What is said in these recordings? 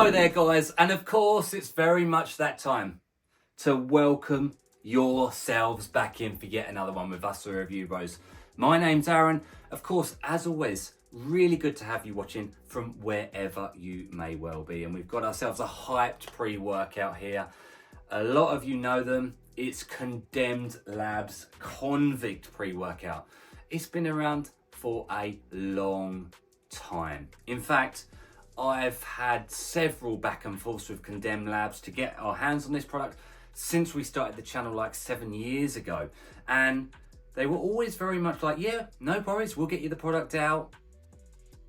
Hello there guys, and of course it's very much that time to welcome yourselves back in for yet another one with us, the Review Bros. My name's Aaron. Of course, as always, really good to have you watching from wherever you may well be, and we've got ourselves a hyped pre-workout here. A lot of you know them. It's Condemned Labz CONVICT pre-workout. It's been around for a long time. In fact, I've had several back and forths with Condemned Labz to get our hands on this product since we started the channel like 7 years ago. And they were always very much like, yeah, no worries, we'll get you the product out.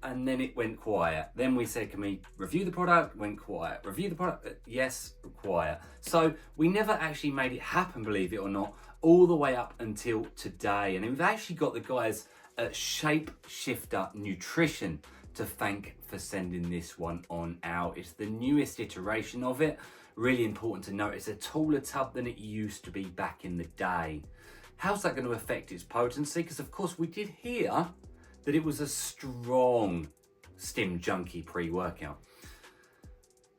And then it went quiet. Then we said, can we review the product? Went quiet. Review the product? Yes, quiet. So we never actually made it happen, believe it or not, all the way up until today. And we've actually got the guys at Shapeshifter Nutrition to thank for sending this one on out. It's the newest iteration of it. Really important to note, it's a taller tub than it used to be back in the day. How's that going to affect its potency? Because of course we did hear that it was a strong stim junkie pre-workout.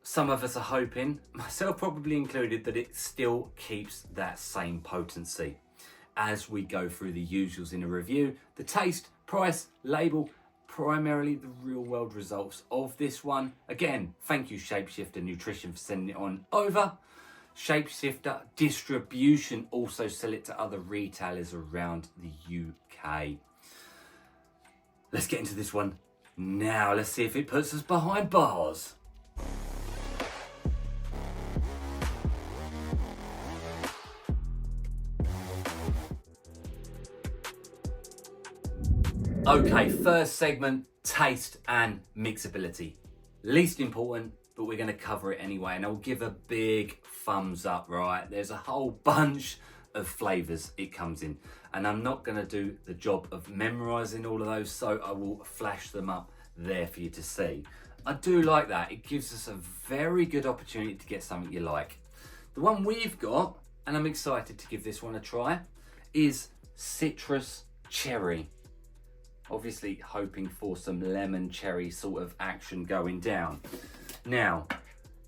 Some of us are hoping, myself probably included, that it still keeps that same potency as we go through the usuals in a review. The taste, price, label, primarily the real world results of this one. Again, thank you Shapeshifter Nutrition for sending it on over. Shapeshifter Distribution also sell it to other retailers around the UK. Let's get into this one now. Let's see if it puts us behind bars. Okay, first segment, taste and mixability. Least important, but we're going to cover it anyway, and I'll give a big thumbs up, right? There's a whole bunch of flavours it comes in, and I'm not going to do the job of memorising all of those, so I will flash them up there for you to see. I do like that. It gives us a very good opportunity to get something you like. The one we've got, and I'm excited to give this one a try, is Citrus Cherry. Obviously hoping for some lemon cherry sort of action going down. Now,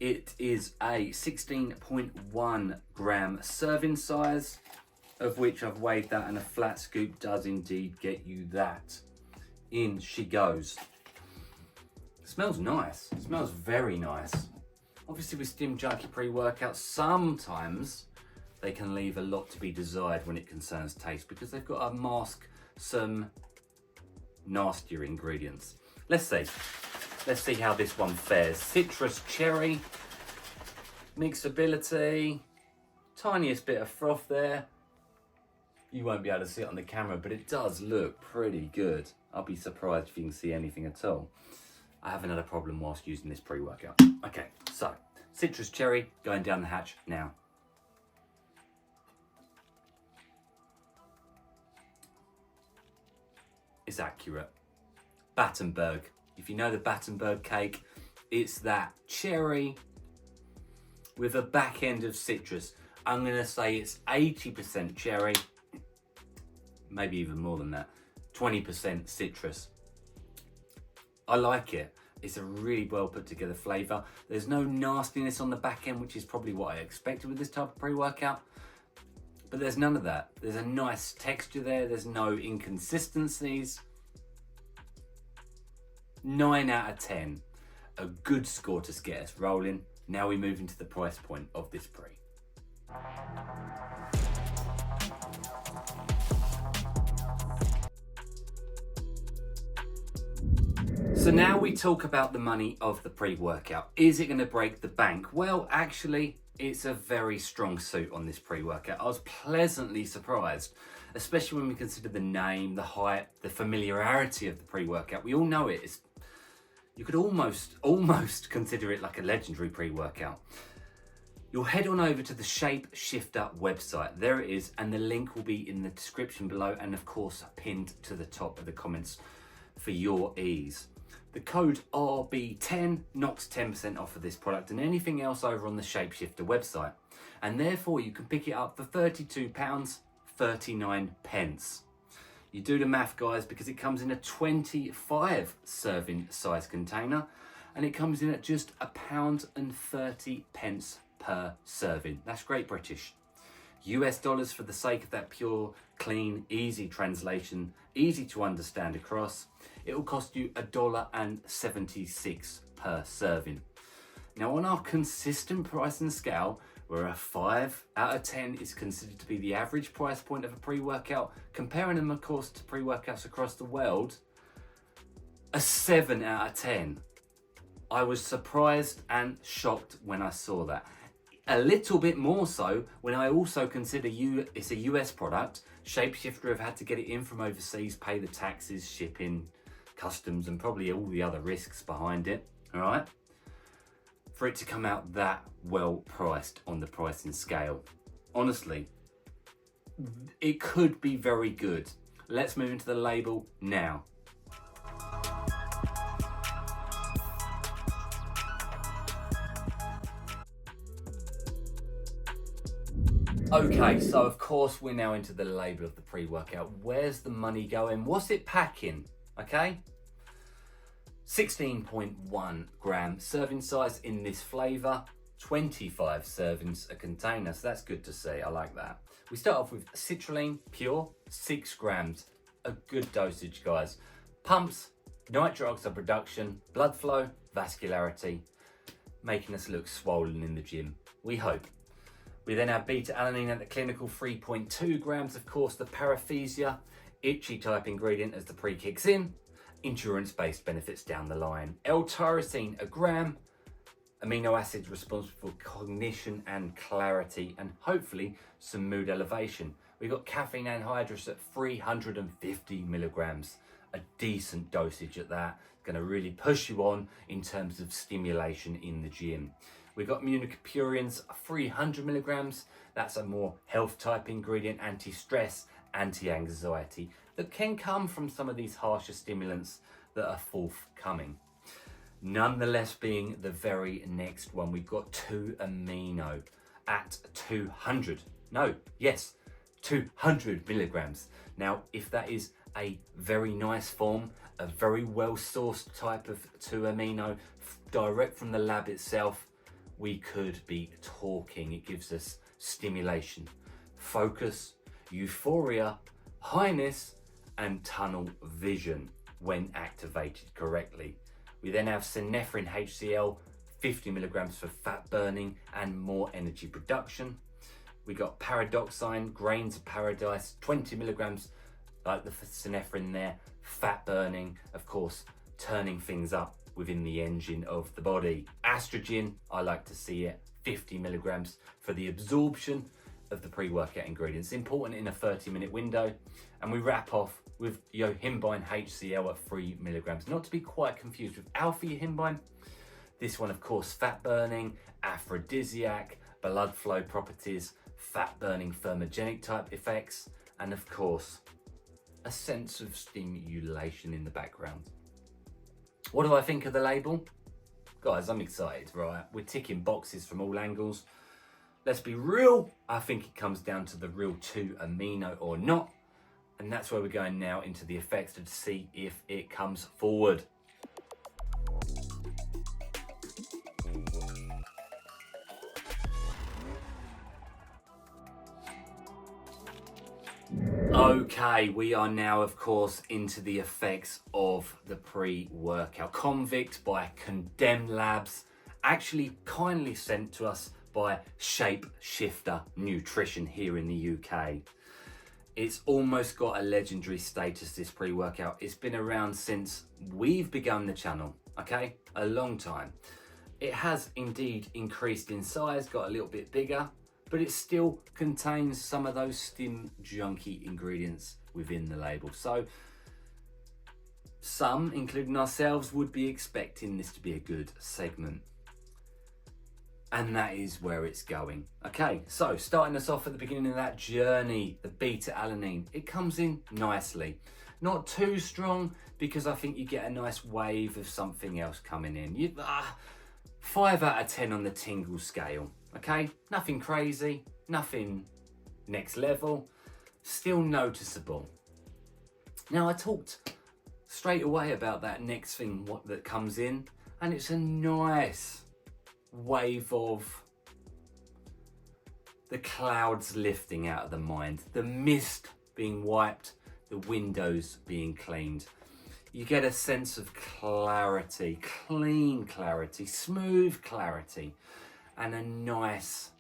it is a 16.1 gram serving size, of which I've weighed that, and a flat scoop does indeed get you that. In she goes. It smells nice. It smells very nice. Obviously with Stim Junkie pre-workouts, sometimes they can leave a lot to be desired when it concerns taste, because they've got to mask some nastier ingredients. Let's see how this one fares. Citrus cherry, mixability, tiniest bit of froth there. You won't be able to see it on the camera, but it does look pretty good. I'll be surprised if you can see anything at all. I haven't had a problem whilst using this pre-workout. Okay, so citrus cherry going down the hatch now. It's accurate. Battenberg. If you know the Battenberg cake, it's that cherry with a back end of citrus. I'm going to say it's 80% cherry, maybe even more than that, 20% citrus. I like it. It's a really well put together flavour. There's no nastiness on the back end, which is probably what I expected with this type of pre-workout. But there's none of that. There's a nice texture there. There's no inconsistencies. 9 out of 10. A good score to get us rolling. Now we move into the price point of this pre. So now we talk about the money of the pre-workout. Is it going to break the bank? Well, actually, it's a very strong suit on this pre-workout. I was pleasantly surprised, especially when we consider the name, the hype, the familiarity of the pre-workout. We all know it. You could almost consider it like a legendary pre-workout. You'll head on over to the Shapeshifter website. There it is, and the link will be in the description below, and of course pinned to the top of the comments for your ease. The code RB10 knocks 10% off of this product and anything else over on the Shapeshifter website. And therefore you can pick it up for £32.39. You do the math, guys, because it comes in a 25 serving size container, and it comes in at just £1.30 per serving. That's Great British. US dollars for the sake of that pure, clean, easy translation, easy to understand across. It will cost you $1.76 per serving. Now on our consistent pricing scale, where a 5 out of 10 is considered to be the average price point of a pre-workout, comparing them of course to pre-workouts across the world, a 7 out of 10. I was surprised and shocked when I saw that. A little bit more so when I also consider it's a US product. Shapeshifter have had to get it in from overseas, pay the taxes, shipping, customs, and probably all the other risks behind it, all right? For it to come out that well priced on the pricing scale. Honestly, it could be very good. Let's move into the label now. Okay, so of course we're now into the label of the pre-workout. Where's the money going? What's it packing? Okay, 16.1 gram serving size in this flavour, 25 servings a container, so that's good to see. I like that. We start off with citrulline pure, 6 grams, a good dosage, guys. Pumps, nitric oxide production, blood flow, vascularity, making us look swollen in the gym, we hope. We then have beta-alanine at the clinical 3.2 grams, of course, the paresthesia, itchy type ingredient as the pre kicks in, endurance-based benefits down the line. L-tyrosine, a gram, amino acids responsible for cognition and clarity, and hopefully some mood elevation. We've got caffeine anhydrous at 350 milligrams, a decent dosage at that. It's going to really push you on in terms of stimulation in the gym. We've got immunocapurins, 300 milligrams. That's a more health type ingredient, anti-stress, anti-anxiety, that can come from some of these harsher stimulants that are forthcoming. Nonetheless, being the very next one, we've got 2-amino at 200 milligrams. Now, if that is a very nice form, a very well sourced type of 2-amino, direct from the lab itself, we could be talking. It gives us stimulation, focus, euphoria, highness, and tunnel vision when activated correctly. We then have synephrine HCl, 50 milligrams for fat burning and more energy production. We got paradoxine, grains of paradise, 20 milligrams, like the synephrine there, fat burning, of course, turning things up within the engine of the body. Estrogen, I like to see it, 50 milligrams for the absorption of the pre-workout ingredients, important in a 30-minute window. And we wrap off with yohimbine HCl at 3 milligrams, not to be quite confused with alpha yohimbine. This one, of course, fat burning, aphrodisiac, blood flow properties, fat burning thermogenic type effects, and of course, a sense of stimulation in the background. What do I think of the label? Guys, I'm excited, right? We're ticking boxes from all angles. Let's be real. I think it comes down to the real 2-amino or not. And that's where we're going now into the effects to see if it comes forward. Okay, we are now, of course, into the effects of the pre-workout. CONVICT by Condemned Labz, actually kindly sent to us by Shapeshifter Nutrition here in the UK. It's almost got a legendary status, this pre-workout. It's been around since we've begun the channel, okay? A long time. It has indeed increased in size, got a little bit bigger, but it still contains some of those stim junkie ingredients within the label. So some, including ourselves, would be expecting this to be a good segment. And that is where it's going. Okay, so starting us off at the beginning of that journey, the beta-alanine, it comes in nicely. Not too strong, because I think you get a nice wave of something else coming in. 5 out of 10 on the tingle scale. Okay, nothing crazy, nothing next level, still noticeable. Now, I talked straight away about that next thing that comes in. And it's a nice wave of the clouds lifting out of the mind, the mist being wiped, the windows being cleaned. You get a sense of clarity, clean clarity, smooth clarity, and a nice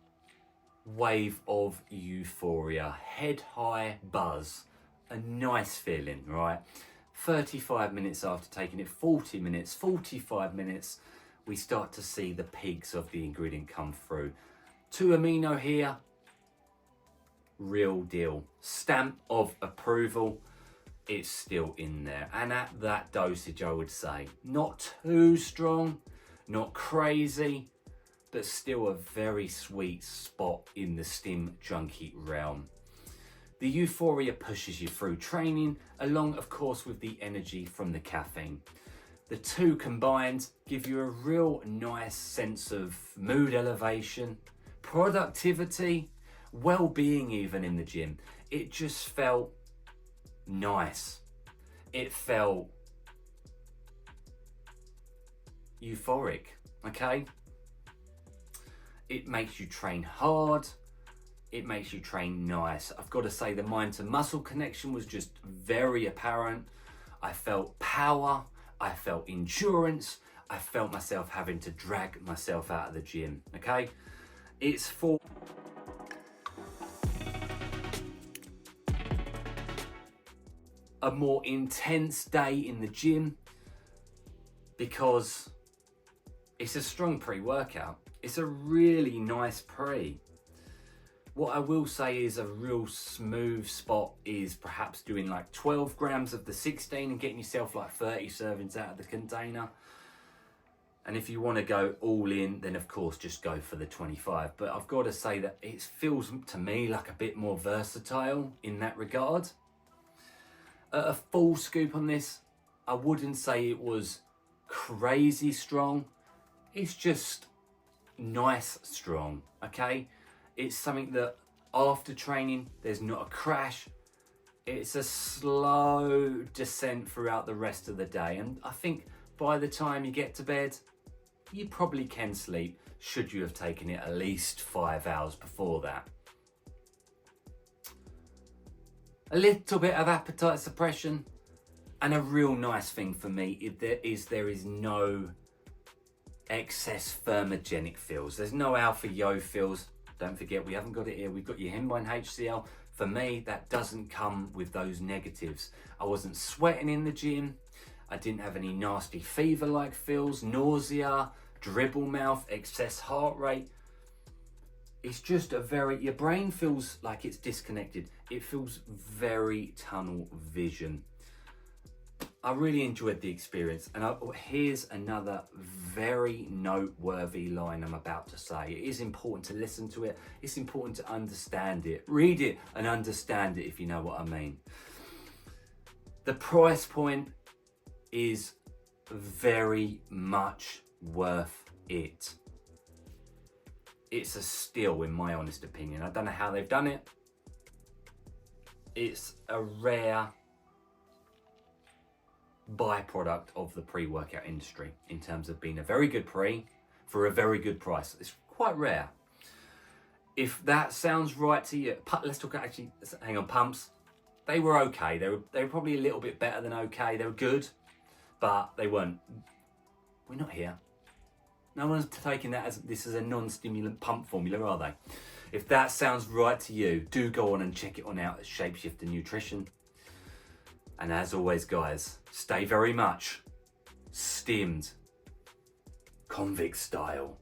wave of euphoria, head high buzz, a nice feeling, right? 35 minutes after taking it, 40 minutes, 45 minutes, we start to see the peaks of the ingredient come through. 2 amino here, real deal. Stamp of approval, it's still in there. And at that dosage, I would say, not too strong, not crazy, but still a very sweet spot in the stim junkie realm. The euphoria pushes you through training, along of course with the energy from the caffeine. The two combined give you a real nice sense of mood elevation, productivity, well-being even in the gym. It just felt nice. It felt euphoric, okay? It makes you train hard. It makes you train nice. I've got to say the mind to muscle connection was just very apparent. I felt power. I felt endurance. I felt myself having to drag myself out of the gym, okay? It's for a more intense day in the gym because it's a strong pre-workout. It's a really nice pre. What I will say is a real smooth spot is perhaps doing like 12 grams of the 16 and getting yourself like 30 servings out of the container. And if you want to go all in, then of course just go for the 25. But I've got to say that it feels to me like a bit more versatile in that regard. A full scoop on this, I wouldn't say it was crazy strong. It's just nice strong, okay? It's something that after training, there's not a crash. It's a slow descent throughout the rest of the day. And I think by the time you get to bed, you probably can sleep, should you have taken it at least 5 hours before that. A little bit of appetite suppression, and a real nice thing for me there is no excess thermogenic feels. There's no alpha yo feels. Don't forget, we haven't got it here. We've got your Hembine HCl. For me, that doesn't come with those negatives. I wasn't sweating in the gym. I didn't have any nasty fever-like feels, nausea, dribble mouth, excess heart rate. It's just your brain feels like it's disconnected. It feels very tunnel vision. I really enjoyed the experience. And here's another very noteworthy line I'm about to say. It is important to listen to it. It's important to understand it. Read it and understand it, if you know what I mean. The price point is very much worth it. It's a steal, in my honest opinion. I don't know how they've done it. It's a rare byproduct of the pre-workout industry in terms of being a very good pre for a very good price. It's quite rare. If that sounds right to you, let's talk actually, hang on, pumps. They were okay. They were probably a little bit better than okay. They were good, but they weren't. We're not here. No one's taking that as this is a non-stimulant pump formula, are they? If that sounds right to you, do go on and check it on out at Shapeshifter Nutrition. And as always, guys, stay very much stimmed, convict style.